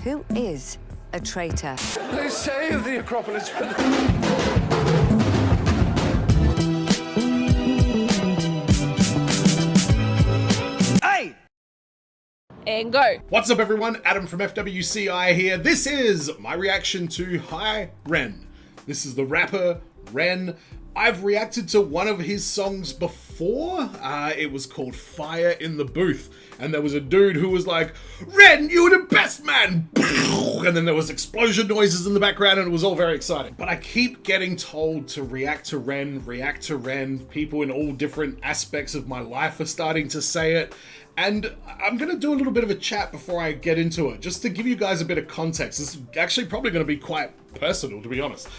Who is a traitor? They say the Acropolis. Hey! And go. What's up everyone, Adam from FWCI here. This is my reaction to Hi Ren. This is the rapper Ren. I've reacted to one of his songs before. It was called Fire in the Booth. And there was a dude who was like, Ren, you were the best man! And then there was explosion noises in the background and it was all very exciting. But I keep getting told to react to Ren. People in all different aspects of my life are starting to say it. And I'm going to do a little bit of a chat before I get into it, just to give you guys a bit of context. This is actually probably going to be quite personal, to be honest.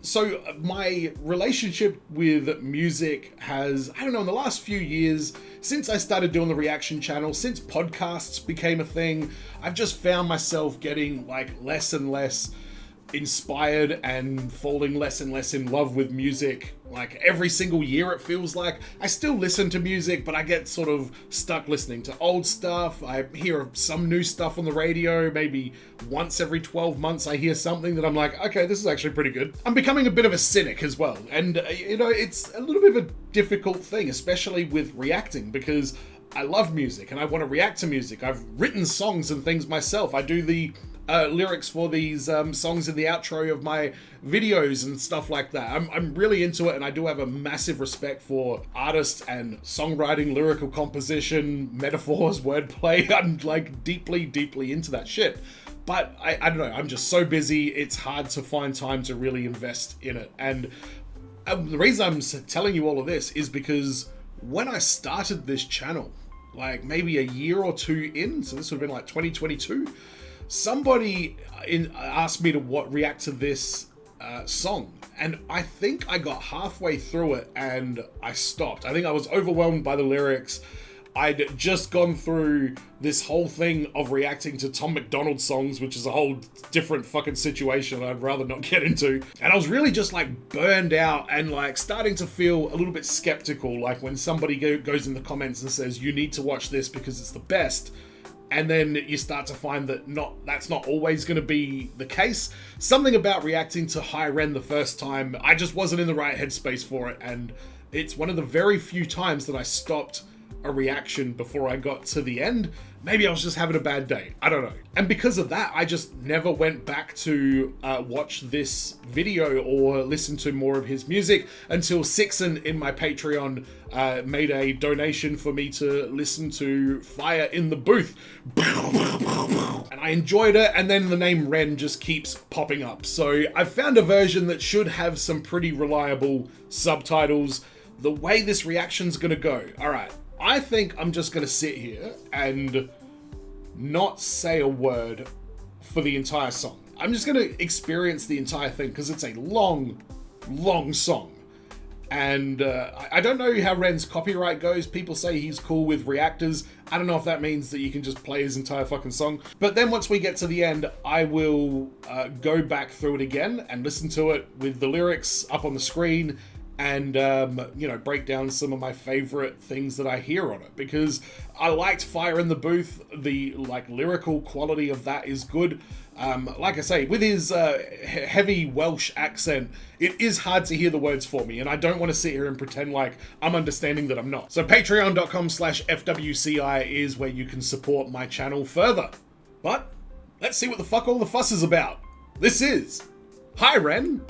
So my relationship with music has, I don't know, in the last few years, since I started doing the reaction channel, since podcasts became a thing, I've just found myself getting like less and less inspired and falling less and less in love with music. Like every single year it feels like I still listen to music, but I get sort of stuck listening to old stuff. I hear some new stuff on the radio, maybe once every 12 months I hear something that I'm like, okay, this is actually pretty good. I'm becoming a bit of a cynic as well. And you know, it's a little bit of a difficult thing, especially with reacting, because I love music and I want to react to music. I've written songs and things myself. I do the lyrics for these songs in the outro of my videos and stuff like that. I'm really into it, and I do have a massive respect for artists and songwriting, lyrical composition, metaphors, wordplay. I'm like deeply into that shit. But I don't know, I'm just so busy, it's hard to find time to really invest in it. And the reason I'm telling you all of this is because when I started this channel, like maybe a year or two in, so this would have been like 2022, somebody asked me to react to this song, and I think I got halfway through it and I stopped. I think I was overwhelmed by the lyrics. I'd just gone through this whole thing of reacting to Tom McDonald songs, which is a whole different fucking situation I'd rather not get into. And I was really just like burned out and like starting to feel a little bit skeptical, like when somebody goes in the comments and says, you need to watch this because it's the best. And then you start to find that that's not always going to be the case. Something about reacting to Hi Ren the first time, I just wasn't in the right headspace for it. And it's one of the very few times that I stopped a reaction before I got to the end. Maybe I was just having a bad day. I don't know. And because of that, I just never went back to watch this video or listen to more of his music until Sixon in my Patreon made a donation for me to listen to Fire in the Booth. And I enjoyed it, and then the name Ren just keeps popping up. So I found a version that should have some pretty reliable subtitles. The way this reaction's gonna go, all right, I think I'm just going to sit here and not say a word for the entire song. I'm just going to experience the entire thing because it's a long song. And I don't know how Ren's copyright goes. People say he's cool with reactors. I don't know if that means that you can just play his entire fucking song. But then once we get to the end, I will go back through it again and listen to it with the lyrics up on the screen, and you know, break down some of my favorite things that I hear on it, because I liked Fire in the Booth. The like lyrical quality of that is good. Like I say, with his heavy Welsh accent, it is hard to hear the words for me, and I don't want to sit here and pretend like I'm understanding that I'm not. So patreon.com/FWCI is where you can support my channel further. But let's see what the fuck all the fuss is about. This is Hi Ren.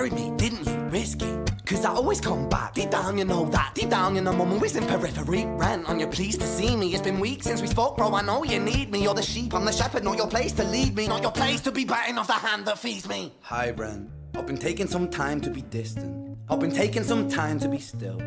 buried me, didn't you? Risky. Cause I always come back. Deep down you know that. Deep down you know I'm always in periphery. Ren, on your pleased to see me. It's been weeks since we spoke, bro. I know you need me. You're the sheep, I'm the shepherd. Not your place to lead me. Not your place to be biting off the hand that feeds me. Hi, Ren. I've been taking some time to be distant. I've been taking some time to be still.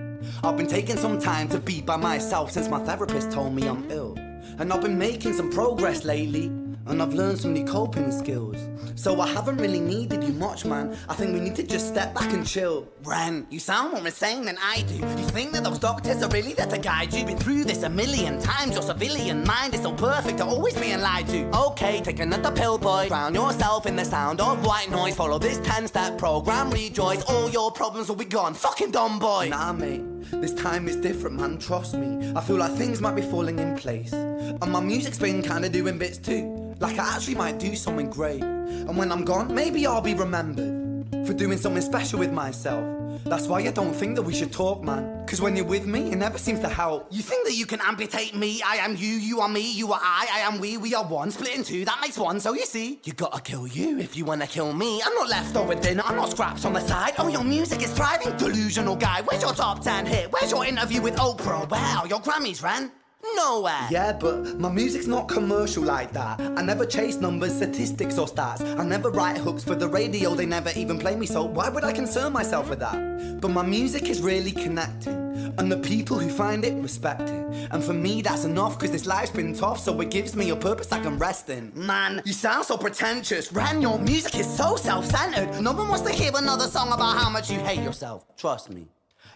I've been taking some time to be by myself since my therapist told me I'm ill. And I've been making some progress lately. And I've learned some new coping skills. So I haven't really needed you much, man. I think we need to just step back and chill. Ren, you sound more insane than I do. You think that those doctors are really there to guide you? Been through this a million times. Your civilian mind is so perfect to always being lied to. Okay, take another pill, boy. Drown yourself in the sound of white noise. Follow this 10-step program, rejoice. All your problems will be gone. Fucking dumb boy. Nah, mate. This time is different, man. Trust me. I feel like things might be falling in place. And my music's been kinda doing bits too. Like I actually might do something great. And when I'm gone, maybe I'll be remembered for doing something special with myself. That's why I don't think that we should talk, man. Cause when you're with me, it never seems to help. You think that you can amputate me? I am you, you are me, you are I am we are one. Split in two, that makes one, so you see. You gotta kill you if you wanna kill me. I'm not leftover dinner, I'm not scraps on the side. Oh, your music is thriving, delusional guy. Where's your top 10 hit? Where's your interview with Oprah? Wow, your Grammys, Ren? Nowhere. Yeah, but my music's not commercial like that. I never chase numbers, statistics or stats. I never write hooks for the radio, they never even play me, so why would I concern myself with that? But my music is really connecting, and the people who find it respect it. And for me that's enough, cause this life's been tough, so it gives me a purpose I can rest in. Man, you sound so pretentious. Ren, your music is so self-centered. No one wants to hear another song about how much you hate yourself. Trust me.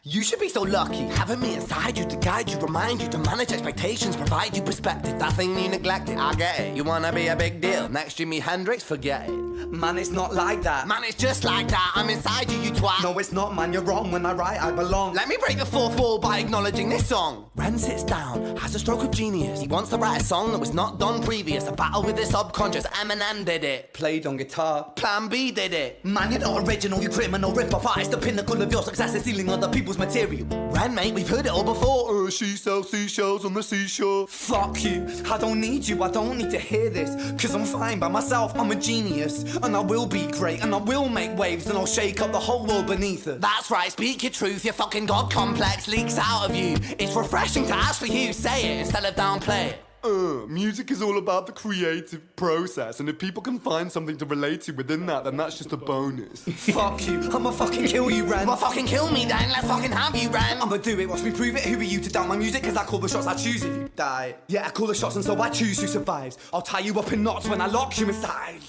You should be so lucky, having me inside you to guide you, remind you to manage expectations, provide you perspective. That thing you neglected, I get it. You wanna be a big deal, next Jimi Hendrix, forget it. Man, it's not like that. Man, it's just like that. I'm inside you, you twat. No, it's not, man, you're wrong. When I write, I belong. Let me break the fourth wall by acknowledging this song. Ren sits down, has a stroke of genius. He wants to write a song that was not done previous. A battle with his subconscious, Eminem did it. Played on guitar, Plan B did it. Man, you're not original, you criminal rip-off artist. The pinnacle of your success is stealing other people's material. Ren, mate, we've heard it all before. She sells seashells on the seashore. Fuck you, I don't need you, I don't need to hear this. Cause I'm fine by myself, I'm a genius. And I will be great, and I will make waves, and I'll shake up the whole world beneath us. That's right, speak your truth, your fucking God complex leaks out of you. It's refreshing to actually hear you say it instead of downplay it. Music is all about the creative process, and if people can find something to relate to within that, then that's just a bonus. Fuck you, I'ma fucking kill you, Ren. Well, fucking kill me then, let's fucking have you, Ren. I'ma do it, watch me prove it. Who are you to doubt my music? Cause I call the shots, I choose if you die. Yeah, I call the shots and so I choose who survives. I'll tie you up in knots when I lock you inside.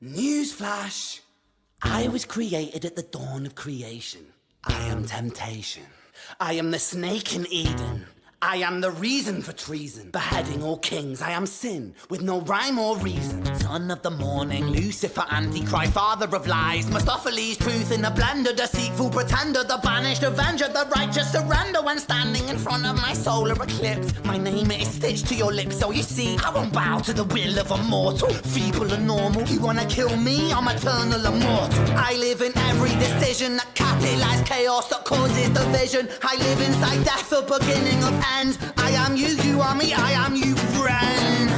Newsflash, I was created at the dawn of creation. I am temptation. I am the snake in Eden. I am the reason for treason, beheading all kings. I am sin, with no rhyme or reason. Son of the morning, Lucifer, Antichrist, father of lies. Mephistopheles, truth in a blender, deceitful pretender, the banished avenger, the righteous surrender. When standing in front of my solar eclipse, my name is stitched to your lips. So you see, I won't bow to the will of a mortal, feeble and normal. You wanna kill me? I'm eternal immortal. I live in every decision that catalyzes chaos, that causes division. I live inside death, the beginning of end. I am you, you are me, I am you, friend.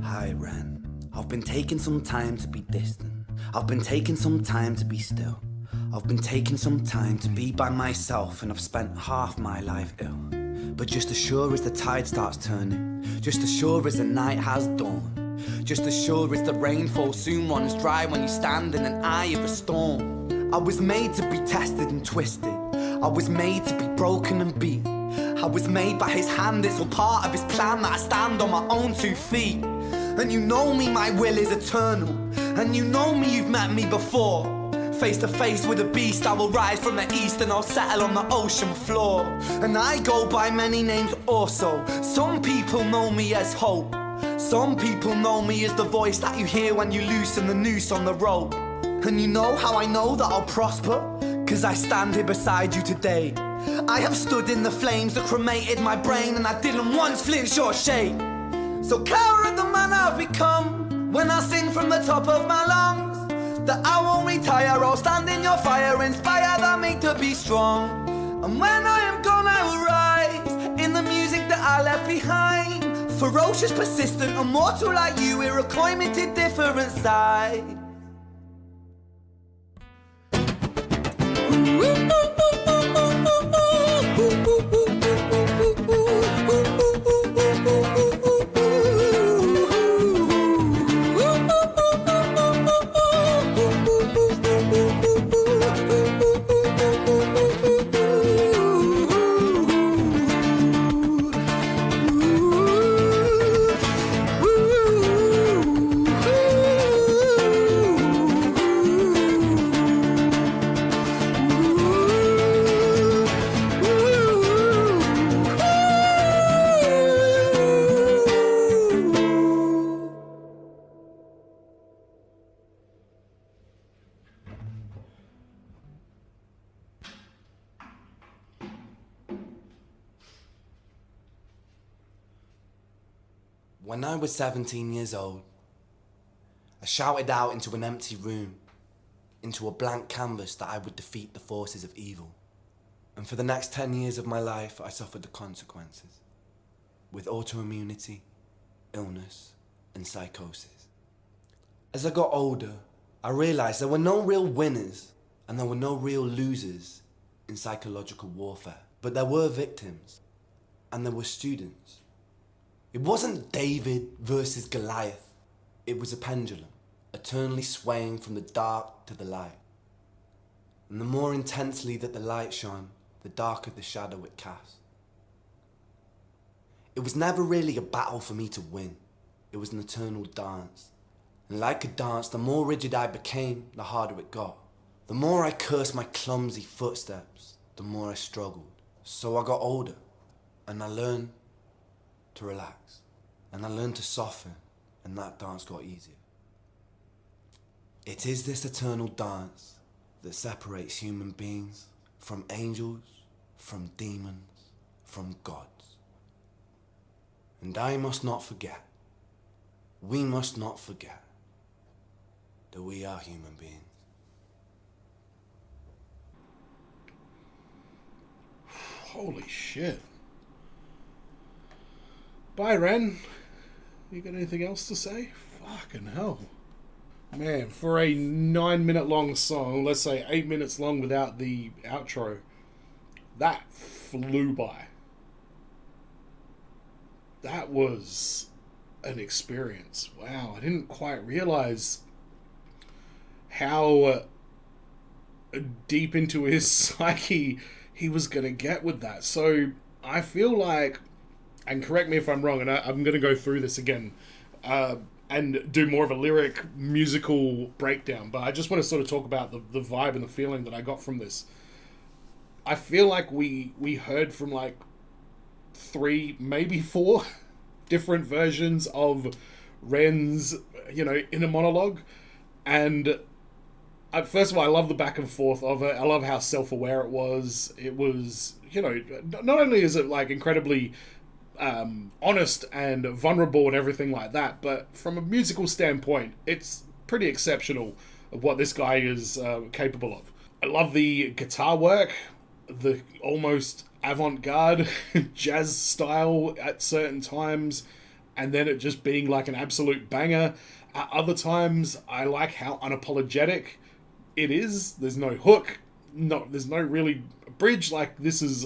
Hi, Ren. I've been taking some time to be distant. I've been taking some time to be still. I've been taking some time to be by myself, and I've spent half my life ill. But just as sure as the tide starts turning, just as sure as the night has dawned, just as sure as the rainfall soon runs dry when you stand in an eye of a storm. I was made to be tested and twisted. I was made to be broken and beat. I was made by his hand, it's all part of his plan that I stand on my own 2 feet. And you know me, my will is eternal. And you know me, you've met me before. Face to face with a beast, I will rise from the east and I'll settle on the ocean floor. And I go by many names also. Some people know me as hope. Some people know me as the voice that you hear when you loosen the noose on the rope. And you know how I know that I'll prosper? Cause I stand here beside you today. I have stood in the flames that cremated my brain, and I didn't once flinch or shake. So coward the man I've become when I sing from the top of my lungs that I won't retire, I'll stand in your fire, inspire that me to be strong. And when I am gone I will rise in the music that I left behind. Ferocious, persistent, immortal like you, we're a climate different side. When I was 17 years old, I shouted out into an empty room, into a blank canvas that I would defeat the forces of evil. And for the next 10 years of my life, I suffered the consequences, with autoimmunity, illness, and psychosis. As I got older, I realized there were no real winners and there were no real losers in psychological warfare, but there were victims and there were students. It wasn't David versus Goliath. It was a pendulum, eternally swaying from the dark to the light. And the more intensely that the light shone, the darker the shadow it cast. It was never really a battle for me to win. It was an eternal dance. And like a dance, the more rigid I became, the harder it got. The more I cursed my clumsy footsteps, the more I struggled. So I got older, and I learned to relax, and I learned to soften, and that dance got easier. It is this eternal dance that separates human beings from angels, from demons, from gods. And I must not forget, we must not forget, that we are human beings. Holy shit. Bye, Ren. You got anything else to say? Fucking hell. Man, for a 9-minute long song, let's say 8 minutes long without the outro, that flew by. That was an experience. Wow, I didn't quite realize how deep into his psyche he was going to get with that. So I feel like, and correct me if I'm wrong, and I'm going to go through this again and do more of a lyric musical breakdown, but I just want to sort of talk about the vibe and the feeling that I got from this. I feel like we heard from like 3, maybe 4 different versions of Ren's, inner monologue. And first of all, I love the back and forth of it. I love how self-aware it was. It was, not only is it like incredibly honest and vulnerable and everything like that, but from a musical standpoint, it's pretty exceptional of what this guy is capable of. I love the guitar work, the almost avant-garde jazz style at certain times, and then it just being like an absolute banger. At other times, I like how unapologetic it is. There's no hook, there's no really bridge. Like, this is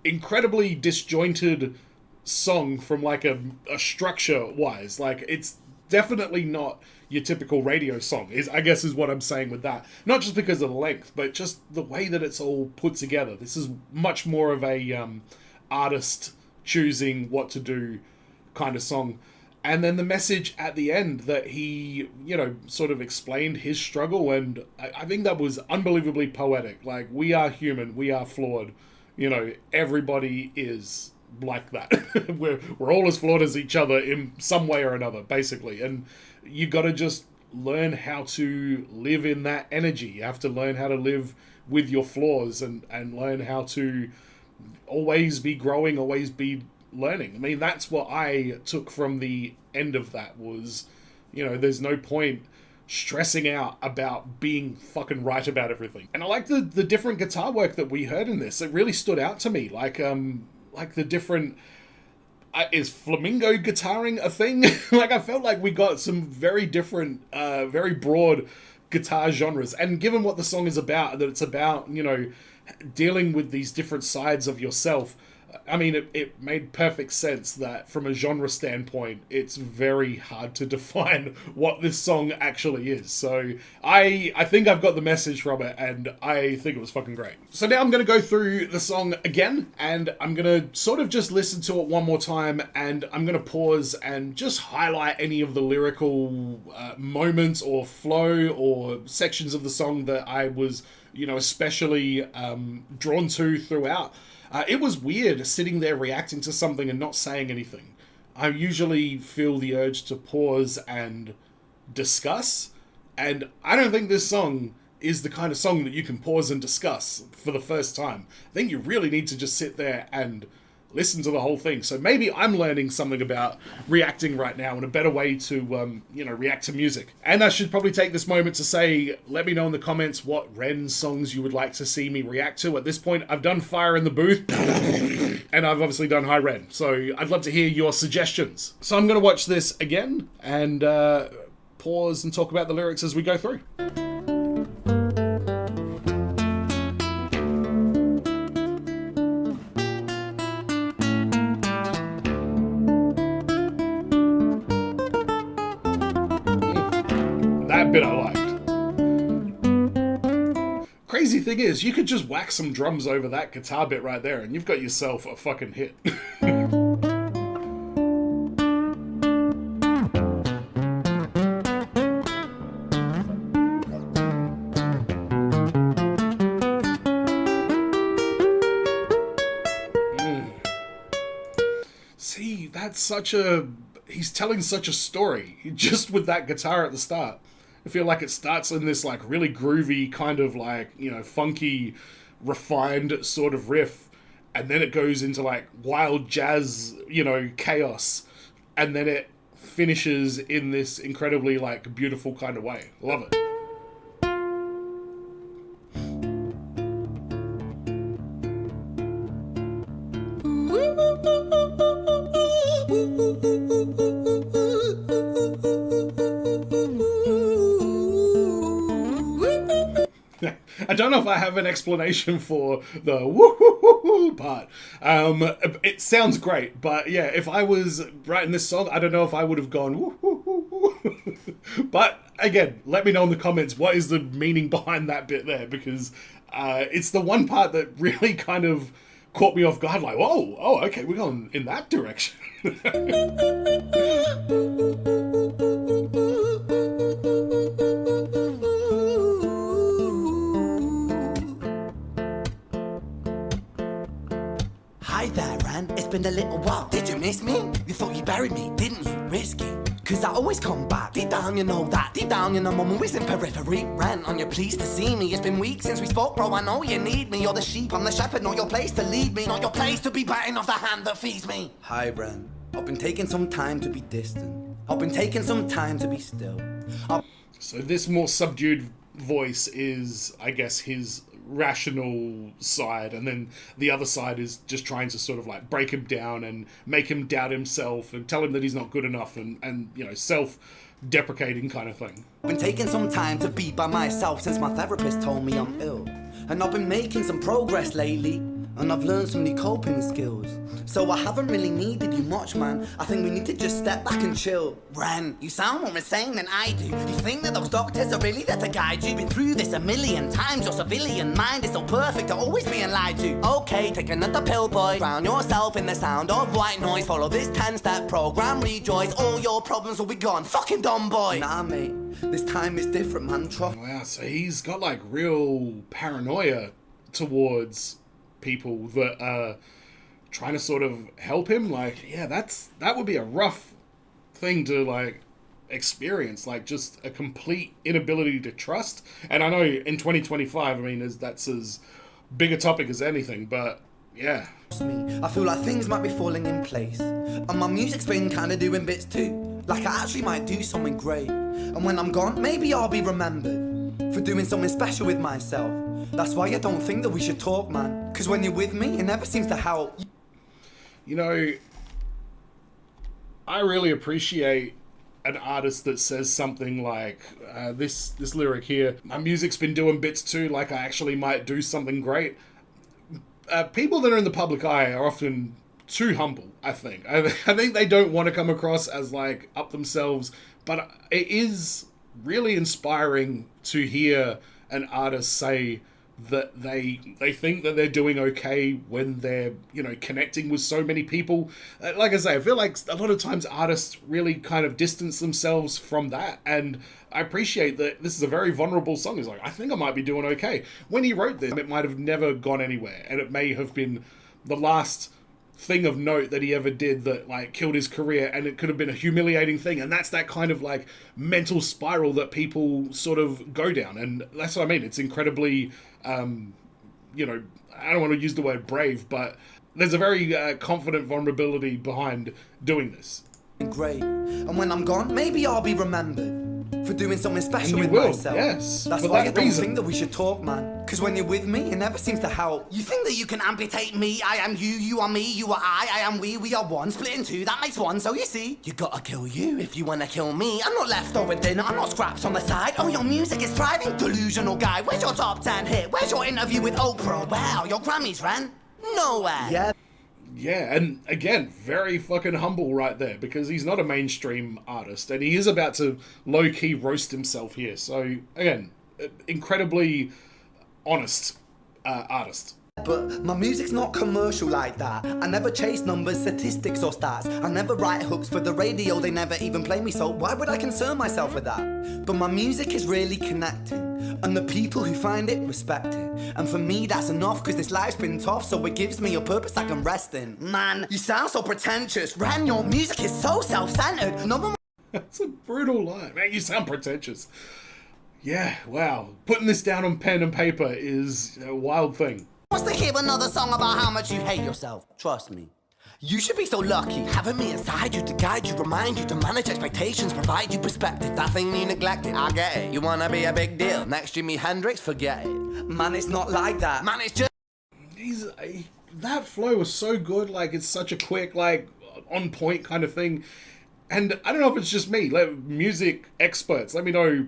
incredibly disjointed song from like a structure wise. Like, it's definitely not your typical radio song, is what I'm saying with that. Not just because of the length, but just the way that it's all put together. This is much more of a artist choosing what to do kind of song. And then the message at the end that he, sort of explained his struggle, and I think that was unbelievably poetic. Like, we are human, we are flawed. Everybody is like that. we're all as flawed as each other in some way or another, basically. And you got to just learn how to live in that energy. You have to learn how to live with your flaws and learn how to always be growing, always be learning. I mean, that's what I took from the end of that was, you know, there's no point stressing out about being fucking right about everything. And I like the different guitar work that we heard in this. It really stood out to me. Like the different... is flamingo guitaring a thing? Like, I felt like we got some very different, very broad guitar genres. And given what the song is about, that it's about, you know, dealing with these different sides of yourself, I mean, it made perfect sense that from a genre standpoint, it's very hard to define what this song actually is. So I think I've got the message from it, and I think it was fucking great. So now I'm going to go through the song again, and I'm going to sort of just listen to it one more time, and I'm going to pause and just highlight any of the lyrical moments or flow or sections of the song that I was, you know, especially drawn to throughout. It was weird sitting there reacting to something and not saying anything. I usually feel the urge to pause and discuss, and I don't think this song is the kind of song that you can pause and discuss for the first time. I think you really need to just sit there and listen to the whole thing. So maybe I'm learning something about reacting right now and a better way to, you know, react to music. And I should probably take this moment to say, let me know in the comments what Ren songs you would like to see me react to. At this point, I've done Fire in the Booth, and I've obviously done High Ren. So I'd love to hear your suggestions. So I'm going to watch this again and pause and talk about the lyrics as we go through. That bit I liked. Crazy thing is, you could just whack some drums over that guitar bit right there and you've got yourself a fucking hit. See, that's such a... He's telling such a story, just with that guitar at the start. I feel like it starts in this, like, really groovy, kind of, like, you know, funky, refined sort of riff, and then it goes into, like, wild jazz, you know, chaos, and then it finishes in this incredibly, like, beautiful kind of way. Love it. I don't know if I have an explanation for the woo-hoo-hoo-hoo part. It sounds great, but yeah, if I was writing this song, I don't know if I would have gone woo-hoo-hoo-hoo. But again, let me know in the comments what is the meaning behind that bit there, because it's the one part that really kind of caught me off guard, like, whoa, oh, okay, we're going in that direction. Hi there, Ran. It's been a little while. Did you miss me? You thought you buried me, didn't you? Risky. Cause I always come back. Deep down, you know that. Deep down, you know I'm always in periphery. Ran on your pleased to see me. It's been weeks since we spoke, bro. I know you need me. You're the sheep, I'm the shepherd. Not your place to lead me. Not your place to be biting off the hand that feeds me. Hi, Ran. I've been taking some time to be distant. I've been taking some time to be still. So this more subdued voice is, I guess, his rational side, and then the other side is just trying to sort of like break him down and make him doubt himself and tell him that he's not good enough, and you know, self-deprecating kind of thing. I've been taking some time to be by myself since my therapist told me I'm ill. And I've been making some progress lately, and I've learned some new coping skills. So I haven't really needed you much, man. I think we need to just step back and chill. Ren, you sound more insane than I do. You think that those doctors are really there to guide you? Been through this a million times. Your civilian mind is so perfect to always being lied to. Okay, take another pill, boy. Drown yourself in the sound of white noise. Follow this 10-step program, rejoice. All your problems will be gone. Fucking dumb boy. Nah, mate. This time is different, man. Trust. Wow, so he's got like real paranoia towards people that are trying to sort of help him. Like, yeah, that would be a rough thing to like experience, like just a complete inability to trust. And I know in 2025, I mean, that's as big a topic as anything, but Yeah. Me. I feel like things might be falling in place, and my music's been kinda doing bits too. Like I actually might do something great, and when I'm gone, maybe I'll be remembered for doing something special with myself. That's why I don't think that we should talk, man. Cause when you're with me, it never seems to help. You know, I really appreciate an artist that says something like this lyric here. My music's been doing bits too. Like I actually might do something great. People that are in the public eye are often too humble, I think. I think they don't want to come across as like up themselves, but it is really inspiring to hear an artist say that they think that they're doing okay when they're, you know, connecting with so many people. Like I say, I feel like a lot of times artists really kind of distance themselves from that, and I appreciate that this is a very vulnerable song. He's like, I think I might be doing okay. When he wrote this, it might have never gone anywhere, and it may have been the last thing of note that he ever did that like killed his career, and it could have been a humiliating thing, and that's that kind of like mental spiral that people sort of go down, and that's what I mean. It's incredibly you know, I don't want to use the word brave, but there's a very confident vulnerability behind doing this. Great, and when I'm gone, maybe I'll be remembered for doing something special with will, myself. yes, That's for why that I don't reason. think that we should talk, man. Cause when you're with me, it never seems to help. You think that you can amputate me? I am you, you are me, you are I am we are one. Split in two, that makes one. So you see, you gotta kill you if you wanna kill me. I'm not leftover dinner, I'm not scraps on the side. Oh, your music is thriving, delusional guy. Where's your top 10 hit? Where's your interview with Oprah? Wow, your Grammys ran nowhere. Yeah. Yeah, and again, very fucking humble right there, because he's not a mainstream artist, and he is about to low-key roast himself here. So, again, incredibly honest artist. But my music's not commercial like that. I never chase numbers, statistics or stats. I never write hooks for the radio, they never even play me, so why would I concern myself with that? But my music is really connecting, and the people who find it respect it. And for me that's enough, cause this life's been tough, so it gives me a purpose I can rest in. Man, you sound so pretentious. Ran, your music is so self-centered. No one... That's a brutal line. Man, you sound pretentious. Yeah, wow. Putting this down on pen and paper is a wild thing. wants to hear another song about how much you hate yourself. Trust me. You should be so lucky, having me inside you to guide you, remind you to manage expectations, provide you perspective. That thing you neglected, I get it. You wanna be a big deal, next Jimi Hendrix, forget it. Man, it's not like that. Man, it's just... That flow was so good, like, it's such a quick, like, on point kind of thing. And I don't know if it's just me, like, music experts, let me know,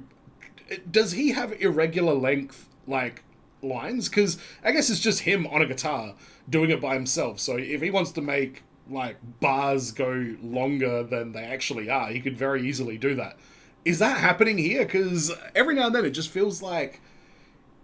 does he have irregular length, like, lines? Because I guess it's just him on a guitar doing it by himself. So if he wants to make like bars go longer than they actually are, he could very easily do that. Is that happening here? Because every now and then it just feels like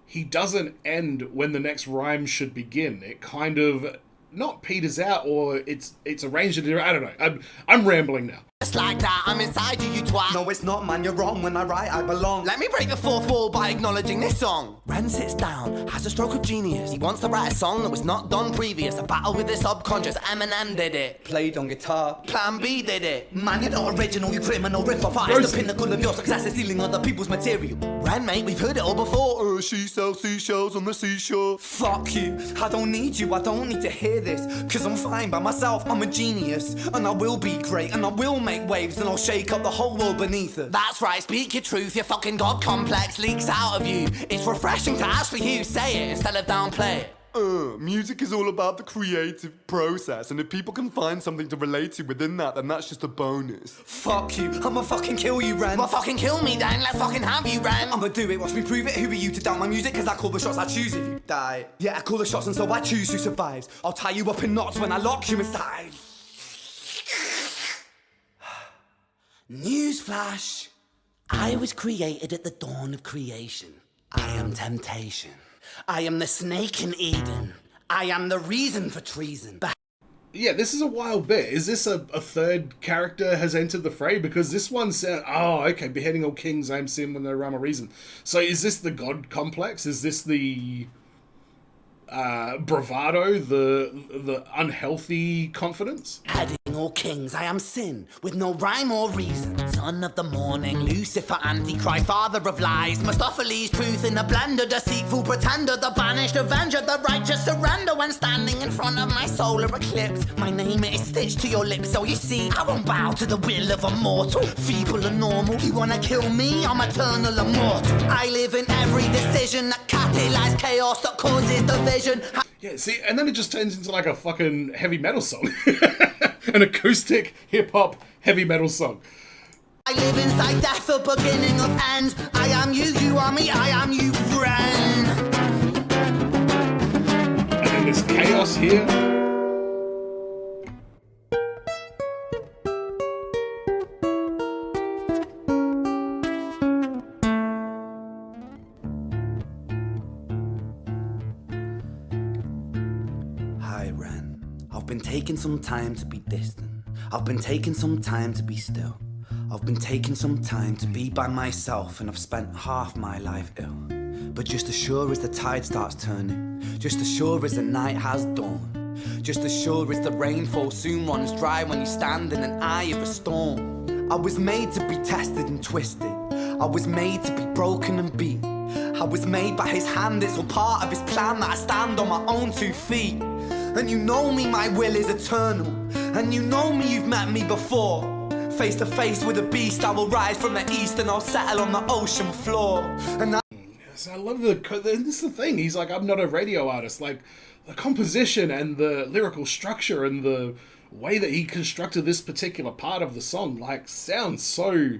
he doesn't end when the next rhyme should begin. It kind of not peters out, or it's arranged in, I don't know. I'm rambling now. Just like that, I'm inside you, you twat. No, it's not, man, you're wrong. When I write, I belong. Let me break the fourth wall by acknowledging this song. Ren sits down, has a stroke of genius. He wants to write a song that was not done previous. A battle with the subconscious, Eminem did it. Played on guitar. Plan B did it. Man, you're not original, you criminal rip-off artist. The pinnacle of your success is stealing other people's material. Ren, mate, we've heard it all before. She sells seashells on the seashore. Fuck you, I don't need you, I don't need to hear this. Cause I'm fine by myself, I'm a genius. And I will be great, and I will make waves, and I'll shake up the whole world beneath us. That's right, speak your truth, your fucking god complex leaks out of you. It's refreshing to actually hear you say it instead of downplay it. Music is all about the creative process, and if people can find something to relate to within that, then that's just a bonus. Fuck you, I'ma fucking kill you, Ren. Well, fucking kill me then, let's fucking have you, Ren. I'ma do it, watch me prove it. Who are you to doubt my music? Cause I call the shots, I choose if you die. Yeah, I call the shots and so I choose who survives. I'll tie you up in knots when I lock you inside. Newsflash. I was created at the dawn of creation. I am temptation. I am the snake in Eden. I am the reason for treason. Yeah, this is a wild bit. Is this a third character has entered the fray? Because this one said, oh, okay, beheading all kings, I am sin when no rhyme or reason. So is this the god complex? Is this the bravado, the unhealthy confidence? Heading or kings. I am sin, with no rhyme or reason. Son of the morning, Lucifer, Antichrist, father of lies. Mephistopheles, truth in a blender, deceitful pretender, the banished avenger, the righteous surrender. When standing in front of my solar eclipse, my name is stitched to your lips. So you see, I won't bow to the will of a mortal. Feeble and normal, you wanna kill me? I'm eternal immortal. I live in every decision that catalyzes chaos, that causes division. Yeah, see, and then it just turns into like a fucking heavy metal song. An acoustic hip-hop heavy metal song. I live inside death, the beginning of ends. I am you, you are me, I am you, friend. And then there's chaos here. Hi, Ren. I've been taking some time to be distant. I've been taking some time to be still. I've been taking some time to be by myself, and I've spent half my life ill. But just as sure as the tide starts turning, just as sure as the night has dawned, just as sure as the rainfall soon runs dry when you stand in an eye of a storm. I was made to be tested and twisted. I was made to be broken and beat. I was made by his hand, it's all part of his plan that I stand on my own 2 feet. And you know me, my will is eternal. And you know me, you've met me before. Face to face with a beast, I will rise from the east and I'll settle on the ocean floor. And I love this is the thing. He's like, I'm not a radio artist. Like, the composition and the lyrical structure and the way that he constructed this particular part of the song, like, sounds so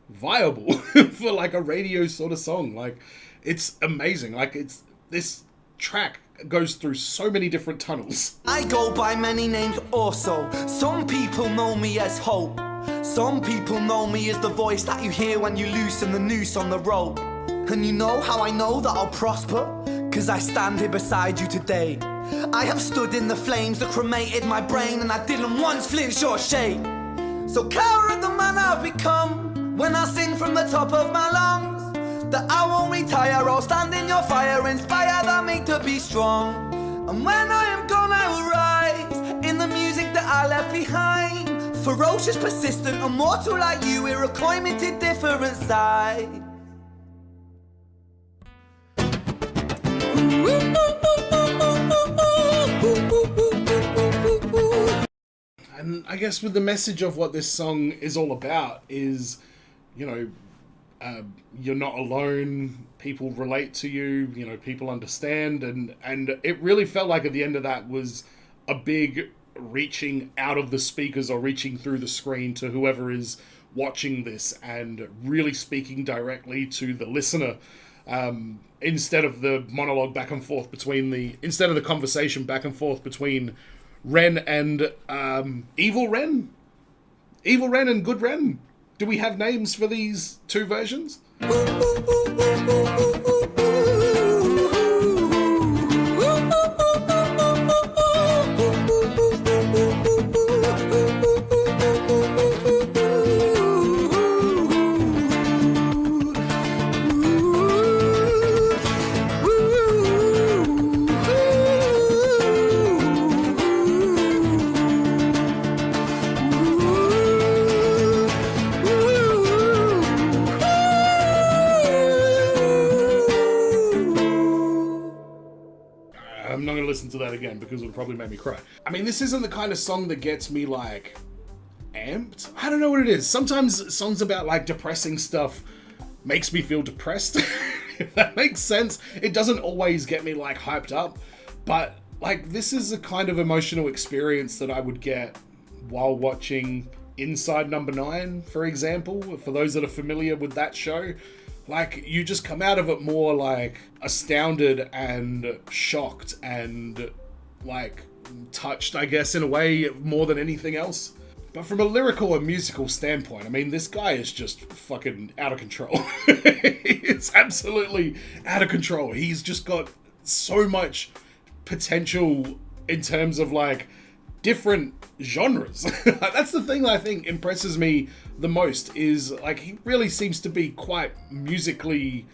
viable for like a radio sort of song. Like, it's amazing. Like, this track goes through so many different tunnels. I go by many names also. Some people know me as Hope. Some people know me as the voice that you hear when you loosen the noose on the rope. And you know how I know that I'll prosper? 'Cause I stand here beside you today. I have stood in the flames that cremated my brain, and I didn't once flinch or shake. So care of the man I've become when I sing from the top of my lungs. That I won't retire, I'll stand in your fire, inspire that me to be strong. And when I am gone, I will rise in the music that I left behind. Ferocious, persistent, immortal like you, we're a climbing to different sides. And I guess with the message of what this song is all about is, you know, you're not alone, people relate to you, you know, people understand, and it really felt like at the end of that was a big reaching out of the speakers or reaching through the screen to whoever is watching this and really speaking directly to the listener, instead of the monologue back and forth instead of the conversation back and forth between Ren and Evil Ren and Good Ren. Do we have names for these two versions? I'm not going to listen to that again because it'll probably make me cry. I mean, this isn't the kind of song that gets me, like, amped. I don't know what it is. Sometimes songs about, like, depressing stuff makes me feel depressed. If that makes sense. It doesn't always get me, like, hyped up. But, like, this is a kind of emotional experience that I would get while watching Inside Number 9, for example. For those that are familiar with that show. Like, you just come out of it more, like, astounded and shocked and, like, touched, I guess, in a way, more than anything else. But from a lyrical and musical standpoint, I mean, this guy is just fucking out of control. It's absolutely out of control. He's just got so much potential in terms of, like, different genres. That's the thing that I think impresses me the most is, like, he really seems to be quite musically,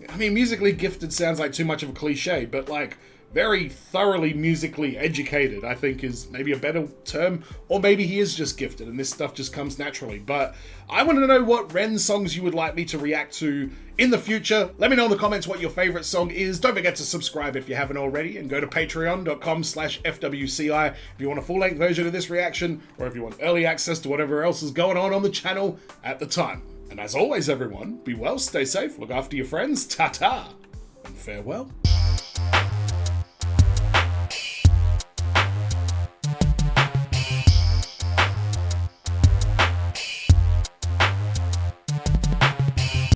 I mean, musically gifted sounds like too much of a cliche, but, like, very thoroughly musically educated, I think is maybe a better term, or maybe he is just gifted and this stuff just comes naturally. But I want to know what Ren songs you would like me to react to in the future. Let me know in the comments what your favorite song is. Don't forget to subscribe if you haven't already, and go to patreon.com/FWCI if you want a full-length version of this reaction, or if you want early access to whatever else is going on the channel at the time. And as always, everyone, be well, stay safe, look after your friends, ta-ta, and farewell.